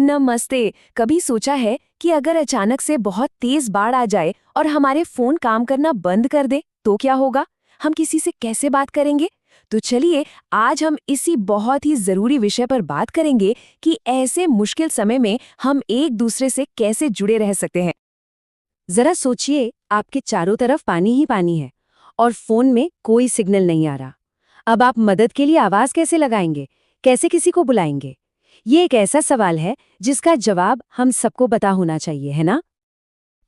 नमस्ते। कभी सोचा है कि अगर अचानक से बहुत तेज बाढ़ आ जाए और हमारे फोन काम करना बंद कर दे तो क्या होगा? हम किसी से कैसे बात करेंगे? तो चलिए आज हम इसी बहुत ही जरूरी विषय पर बात करेंगे कि ऐसे मुश्किल समय में हम एक दूसरे से कैसे जुड़े रह सकते हैं। जरा सोचिए, आपके चारों तरफ पानी ही पानी है और फोन में कोई सिग्नल नहीं आ रहा। अब आप मदद के लिए आवाज कैसे लगाएंगे? कैसे किसी को बुलाएंगे? ये एक ऐसा सवाल है जिसका जवाब हम सबको पता होना चाहिए, है ना?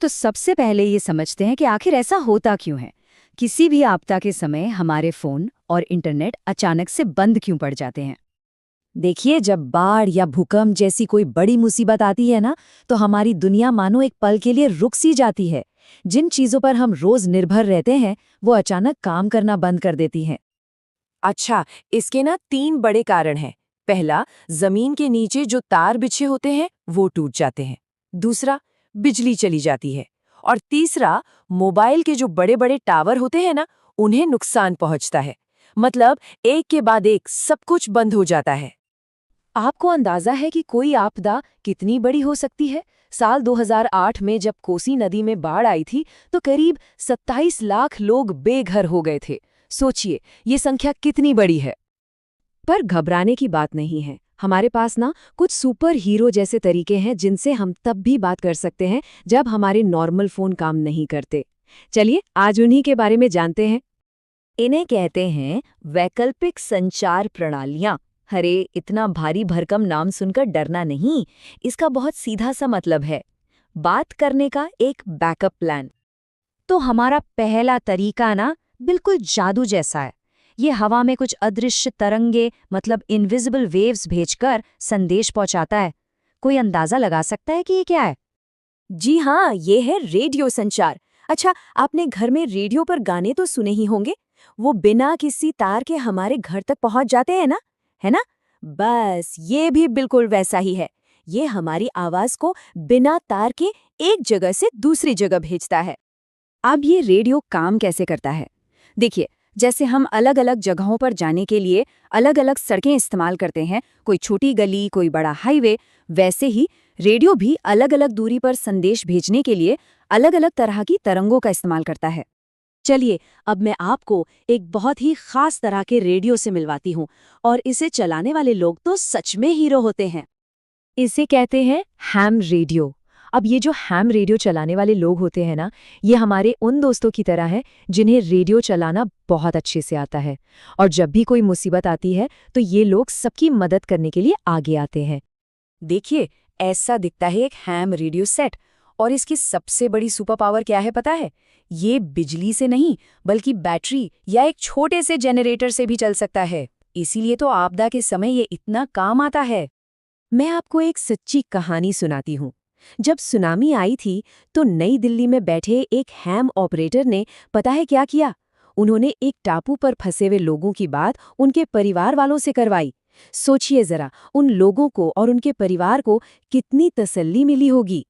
तो सबसे पहले ये समझते हैं कि आखिर ऐसा होता क्यों है। किसी भी आपदा के समय हमारे फोन और इंटरनेट अचानक से बंद क्यों पड़ जाते हैं? देखिए, जब बाढ़ या भूकंप जैसी कोई बड़ी मुसीबत आती है ना, तो हमारी दुनिया मानो एक पल के लिए रुक सी जाती है। जिन चीजों पर हम रोज निर्भर रहते हैं, वो अचानक काम करना बंद कर देती हैं। अच्छा, इसके ना 3 बड़े कारण हैं। पहला, जमीन के नीचे जो तार बिछे होते हैं वो टूट जाते हैं। दूसरा, बिजली चली जाती है। और तीसरा, मोबाइल के जो बड़े-बड़े टावर होते हैं ना, उन्हें नुकसान पहुंचता है। मतलब एक के बाद एक सब कुछ बंद हो जाता है। आपको अंदाजा है कि कोई आपदा कितनी बड़ी हो सकती है? साल 2008 में जब कोसी नदी में बाढ़ आई थी, तो करीब 27 लाख लोग बेघर हो गए थे। सोचिए, ये संख्या कितनी बड़ी है। पर घबराने की बात नहीं है। हमारे पास ना कुछ सुपर हीरो जैसे तरीके हैं जिनसे हम तब भी बात कर सकते हैं जब हमारे नॉर्मल फोन काम नहीं करते। चलिए आज उन्हीं के बारे में जानते हैं। इन्हें कहते हैं वैकल्पिक संचार प्रणालियां। अरे, इतना भारी भरकम नाम सुनकर डरना नहीं। इसका बहुत सीधा सा मतलब है बात करने का एक बैकअप प्लान। तो हमारा पहला तरीका ना बिल्कुल जादू जैसा है। ये हवा में कुछ अदृश्य तरंगे मतलब इनविजिबल वेव्स भेजकर संदेश पहुंचाता है। कोई अंदाजा लगा सकता है कि ये क्या है? जी हाँ, ये है रेडियो संचार। अच्छा, आपने घर में रेडियो पर गाने तो सुने ही होंगे। वो बिना किसी तार के हमारे घर तक पहुंच जाते हैं ना, है ना? बस ये भी बिल्कुल वैसा ही है। ये हमारी आवाज को बिना तार के एक जगह से दूसरी जगह भेजता है। अब ये रेडियो काम कैसे करता है? देखिए, जैसे हम अलग अलग जगहों पर जाने के लिए अलग अलग सड़कें इस्तेमाल करते हैं, कोई छोटी गली कोई बड़ा हाईवे, वैसे ही रेडियो भी अलग अलग दूरी पर संदेश भेजने के लिए अलग अलग तरह की तरंगों का इस्तेमाल करता है। चलिए, अब मैं आपको एक बहुत ही खास तरह के रेडियो से मिलवाती हूँ, और इसे चलाने वाले लोग तो सच में हीरो होते हैं। इसे कहते हैं हैम रेडियो। अब ये जो हैम रेडियो चलाने वाले लोग होते हैं ना, ये हमारे उन दोस्तों की तरह हैं जिन्हें रेडियो चलाना बहुत अच्छे से आता है। और जब भी कोई मुसीबत आती है तो ये लोग सबकी मदद करने के लिए आगे आते हैं। देखिए, ऐसा दिखता है एक हैम रेडियो सेट। और इसकी सबसे बड़ी सुपर पावर क्या है पता है? ये बिजली से नहीं बल्कि बैटरी या एक छोटे से जनरेटर से भी चल सकता है। इसीलिए तो आपदा के समय ये इतना काम आता है। मैं आपको एक सच्ची कहानी सुनाती हूँ। जब सुनामी आई थी तो नई दिल्ली में बैठे एक हैम ऑपरेटर ने पता है क्या किया? उन्होंने एक टापू पर फंसे हुए लोगों की बात उनके परिवार वालों से करवाई। सोचिए जरा, उन लोगों को और उनके परिवार को कितनी तसल्ली मिली होगी।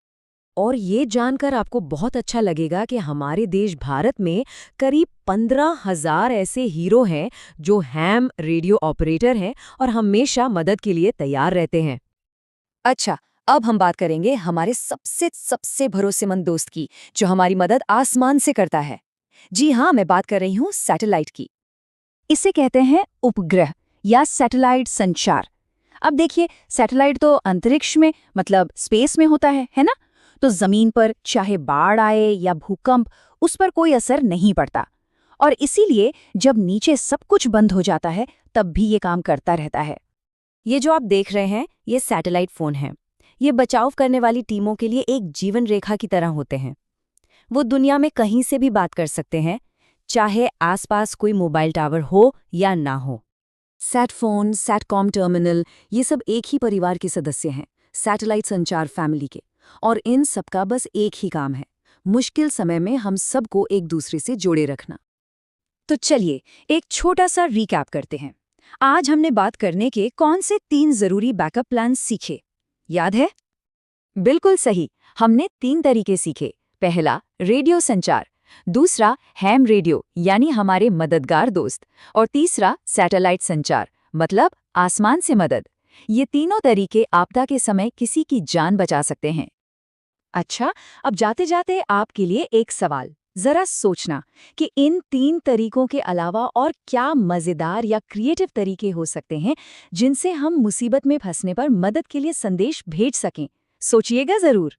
और ये जानकर आपको बहुत अच्छा लगेगा कि हमारे देश भारत में करीब 15,000 ऐसे हीरो हैं जो हैम रेडियो ऑपरेटर हैं और हमेशा मदद के लिए तैयार रहते हैं। अच्छा, अब हम बात करेंगे हमारे सबसे सबसे भरोसेमंद दोस्त की, जो हमारी मदद आसमान से करता है। जी हाँ, मैं बात कर रही हूँ सैटेलाइट की। इसे कहते हैं उपग्रह या सैटेलाइट संचार। अब देखिए, सैटेलाइट तो अंतरिक्ष में मतलब स्पेस में होता है ना? तो जमीन पर चाहे बाढ़ आए या भूकंप, उस पर कोई असर नहीं पड़ता। और इसीलिए जब नीचे सब कुछ बंद हो जाता है तब भी ये काम करता रहता है। ये जो आप देख रहे हैं, ये सैटेलाइट फोन है। ये बचाव करने वाली टीमों के लिए एक जीवन रेखा की तरह होते हैं। वो दुनिया में कहीं से भी बात कर सकते हैं, चाहे आसपास कोई मोबाइल टावर हो या ना हो। सैटफोन, सैटकॉम टर्मिनल, ये सब एक ही परिवार के सदस्य हैं, सैटेलाइट संचार फैमिली के। और इन सबका बस एक ही काम है, मुश्किल समय में हम सबको एक दूसरे से जोड़े रखना। तो चलिए एक छोटा सा रिकैप करते हैं। आज हमने बात करने के कौन से 3 जरूरी बैकअप प्लान सीखे, याद है? बिल्कुल सही, हमने 3 तरीके सीखे। पहला, रेडियो संचार। दूसरा, हैम रेडियो यानी हमारे मददगार दोस्त। और तीसरा, सैटेलाइट संचार मतलब आसमान से मदद। ये तीनों तरीके आपदा के समय किसी की जान बचा सकते हैं। अच्छा, अब जाते जाते आपके लिए एक सवाल। जरा सोचना कि इन 3 तरीकों के अलावा और क्या मजेदार या क्रिएटिव तरीके हो सकते हैं जिनसे हम मुसीबत में फंसने पर मदद के लिए संदेश भेज सकें। सोचिएगा जरूर।